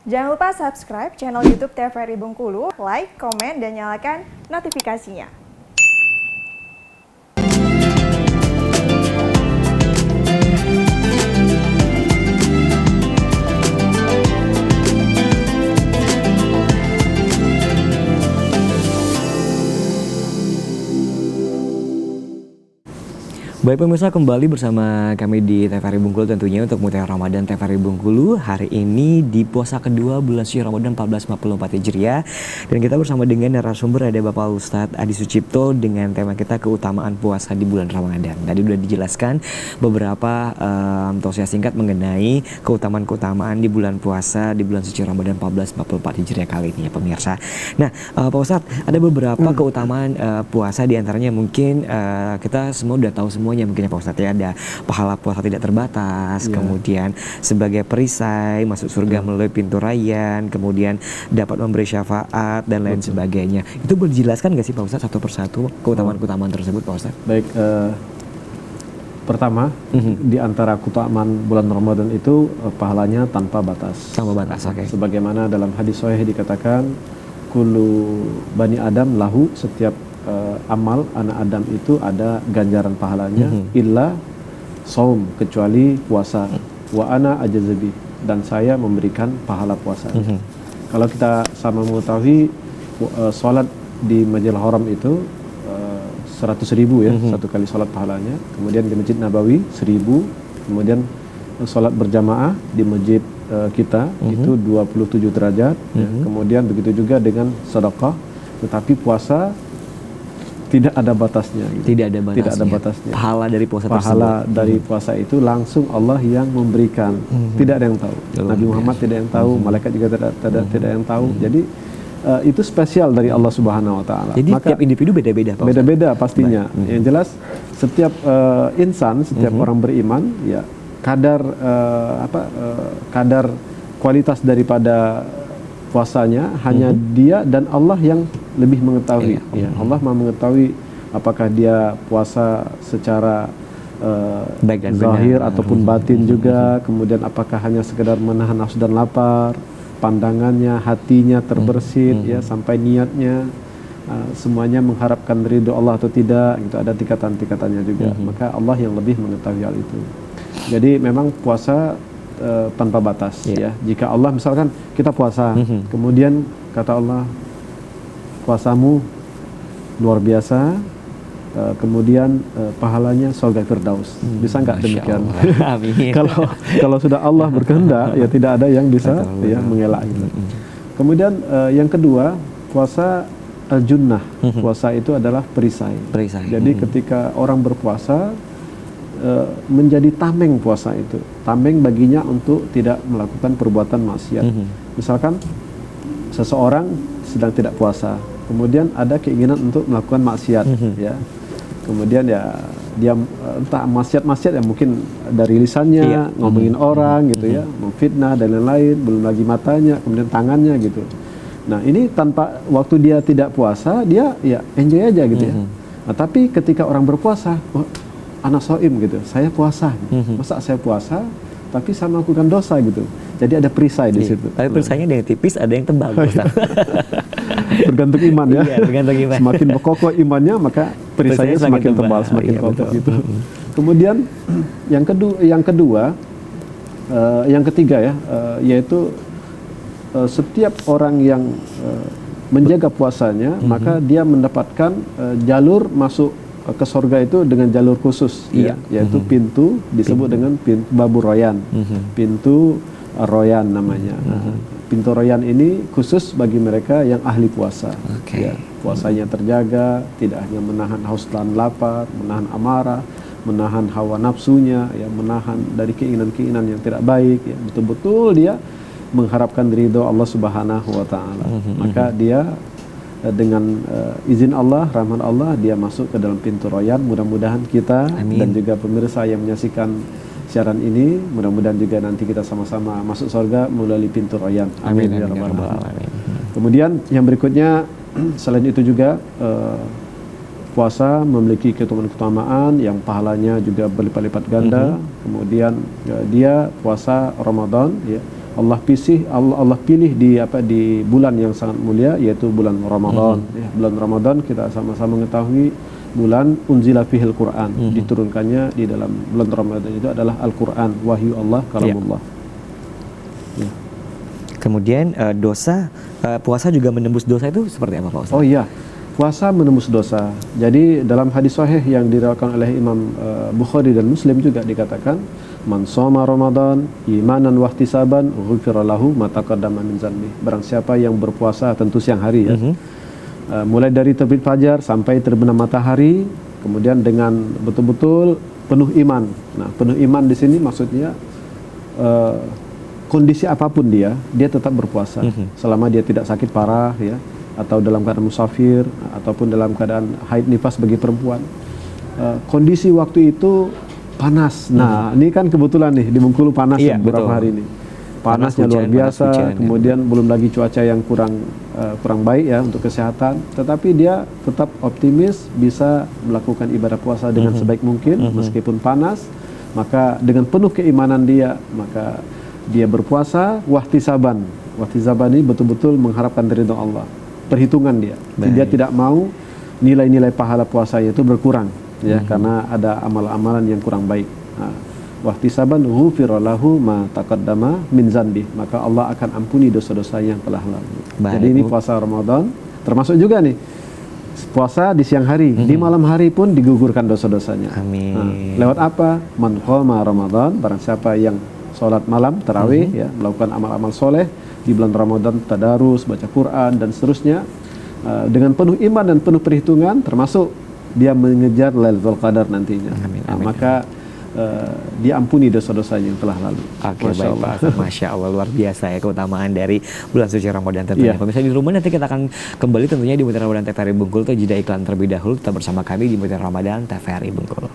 Jangan lupa subscribe channel YouTube TVRI Bengkulu, like, komen, dan nyalakan notifikasinya. Baik pemirsa, kembali bersama kami di TVRI Bengkulu tentunya untuk Mutiara Ramadan TVRI Bengkulu hari ini di puasa kedua bulan suci Ramadan 1444 Hijriah, dan kita bersama dengan narasumber ada Bapak Ustadz Adi Sucipto dengan tema kita keutamaan puasa di bulan Ramadan. Tadi sudah dijelaskan beberapa tausiah singkat mengenai keutamaan-keutamaan di bulan puasa di bulan suci Ramadan 1444 Hijriah kali ini ya pemirsa. Nah Pak Ustadz, ada beberapa keutamaan puasa, diantaranya mungkin kita semua sudah tahu semuanya mungkin ya Pak Ustadz ya, ada pahala puasa tidak terbatas, kemudian sebagai perisai masuk surga melalui pintu rayyan, kemudian dapat memberi syafaat dan lain sebagainya. Itu boleh dijelaskan nggak sih Pak Ustadz satu persatu keutamaan-keutamaan tersebut Pak Ustadz? Baik, pertama di antara keutamaan bulan Ramadan itu pahalanya tanpa batas. Tanpa batas, oke. Sebagaimana dalam hadis sahih dikatakan, kullu bani Adam lahu, setiap amal anak Adam itu ada ganjaran pahalanya, illa saum, kecuali puasa, wa ana ajazabi, dan saya memberikan pahala puasa. Kalau kita sama mengetahui sholat di Masjidil Haram itu 100.000 ya, satu kali sholat pahalanya. Kemudian di Masjid Nabawi 1.000, kemudian sholat berjamaah di masjid kita itu 27 derajat. Ya. Kemudian begitu juga dengan sedekah, tetapi puasa tidak ada batasnya. Gitu. Tidak ada batasnya. Tidak ada batasnya. Pahala dari puasa Pahala tersebut. dari puasa itu langsung Allah yang memberikan. Tidak ada yang tahu. Nabi Muhammad tidak yang tahu, malaikat juga tidak yang tahu. Jadi itu spesial dari Allah Subhanahu wa taala. Jadi maka tiap individu beda-beda Pak Ustadz? Beda-beda pastinya. Yang jelas setiap insan, setiap orang beriman ya kadar kualitas daripada puasanya hanya dia dan Allah yang lebih mengetahui. Ya, Allah Maha mengetahui apakah dia puasa secara baik dan zahir benar ataupun batin juga. Kemudian apakah hanya sekedar menahan nafsu dan lapar, pandangannya, hatinya terbersit ya, sampai niatnya semuanya mengharapkan ridho Allah atau tidak. Itu ada tingkatan-tingkatannya juga. Maka Allah yang lebih mengetahui hal itu. Jadi memang puasa tanpa batas ya. Jika Allah misalkan kita puasa, kemudian kata Allah puasamu luar biasa, kemudian pahalanya surga Firdaus. Bisa nggak demikian? Kalau sudah Allah berkehendak ya tidak ada yang bisa mengelak gitu. Kemudian yang kedua, puasa al-junnah. Puasa itu adalah perisai. Jadi ketika orang berpuasa menjadi tameng puasa itu. Tameng baginya untuk tidak melakukan perbuatan maksiat. Misalkan seseorang sedang tidak puasa, kemudian ada keinginan untuk melakukan maksiat, ya. Kemudian ya dia entah maksiat yang mungkin dari lisannya, ngomongin orang gitu ya, memfitnah dan lain-lain, belum lagi matanya, kemudian tangannya gitu. Nah, ini tanpa waktu dia tidak puasa, dia ya enjoy aja gitu ya. Nah, tapi ketika orang berpuasa, anak soim gitu, saya puasa gitu. Masa saya puasa tapi saya melakukan dosa gitu. Jadi ada perisai di situ. Tapi perisainya ada yang tipis, ada yang tebal. Bergantung iman ya. Iya, bergantung iman. Semakin kokoh imannya maka perisainya semakin tebal, semakin kokoh gitu. Kemudian yang ketiga ya, yaitu setiap orang yang menjaga puasanya, maka dia mendapatkan jalur masuk ke surga itu dengan jalur khusus, ya, yaitu pintu disebut dengan pintu Babu Royan, pintu Royan namanya. Pintu Royan ini khusus bagi mereka yang ahli puasa. Ya, puasanya terjaga, tidak hanya menahan haus dan lapar, menahan amarah, menahan hawa nafsunya, ya, menahan dari keinginan-keinginan yang tidak baik. Ya, betul-betul dia mengharapkan ridho Allah Subhanahu wa taala. Maka dia dengan izin Allah, rahmat Allah, dia masuk ke dalam pintu Royan. Mudah-mudahan kita dan juga pemirsa yang menyaksikan siaran ini, mudah-mudahan juga nanti kita sama-sama masuk surga melalui pintu Royan. Amin ya rabbal alamin. Kemudian yang berikutnya, selain itu juga puasa memiliki keutamaan yang pahalanya juga berlipat-lipat ganda. Kemudian dia puasa Ramadan ya Allah pilih di bulan yang sangat mulia, yaitu bulan Ramadan. Ya, bulan Ramadan kita sama-sama mengetahui bulan unzila fihil Quran, diturunkannya di dalam bulan Ramadan itu adalah Al-Quran, wahyu Allah, kalamullah. Ya. Kemudian puasa juga menembus dosa itu seperti apa Pak Ustaz? Oh iya, puasa menembus dosa. Jadi dalam hadis sahih yang diriwayatkan oleh Imam Bukhari dan Muslim juga dikatakan, man shoma Ramadan imanan wahtisaban ghufira lahu ma taqaddama min dzanbi. Barang siapa yang berpuasa tentu siang hari ya. Mulai dari terbit fajar sampai terbenam matahari, kemudian dengan betul-betul penuh iman. Nah, penuh iman di sini maksudnya kondisi apapun dia tetap berpuasa selama dia tidak sakit parah ya, atau dalam keadaan musafir ataupun dalam keadaan haid nifas bagi perempuan. Kondisi waktu itu panas. Nah, ini kan kebetulan nih di Bengkulu panas beberapa hari ini. Panasnya luar biasa, kemudian belum lagi cuaca yang kurang baik ya untuk kesehatan. Tetapi dia tetap optimis bisa melakukan ibadah puasa dengan sebaik mungkin meskipun panas. Maka dengan penuh keimanan dia, maka dia berpuasa wahtisaban. Wahtisaban ini betul-betul mengharapkan ridha Allah. Perhitungan dia. Dia tidak mau nilai-nilai pahala puasanya itu berkurang ya, karena ada amalan-amalan yang kurang baik. Nah, wahtisaban ghufira lahu ma taqaddama min dzanbi, maka Allah akan ampuni dosa-dosa yang telah lalu. Jadi ini puasa Ramadan termasuk juga nih puasa di siang hari, di malam hari pun digugurkan dosa-dosanya. Amin. Nah, lewat apa? Man qama Ramadan, barang siapa yang sholat malam tarawih ya, melakukan amal-amal soleh di bulan Ramadan, tadarus, baca Quran dan seterusnya, dengan penuh iman dan penuh perhitungan, termasuk dia mengejar Lailatul Qadar nantinya. Amin, Nah, amin. maka diampuni dosa-dosanya yang telah lalu. Oke, baik Pak Hasan. Masya Allah, luar biasa ya keutamaan dari bulan suci Ramadan tentunya. Pemirsa di rumah, nanti kita akan kembali tentunya di Mutiara Ramadan TVRI Bengkulu. Itu jeda iklan terlebih dahulu. Tetap bersama kami di Mutiara Ramadan TVRI Bengkulu.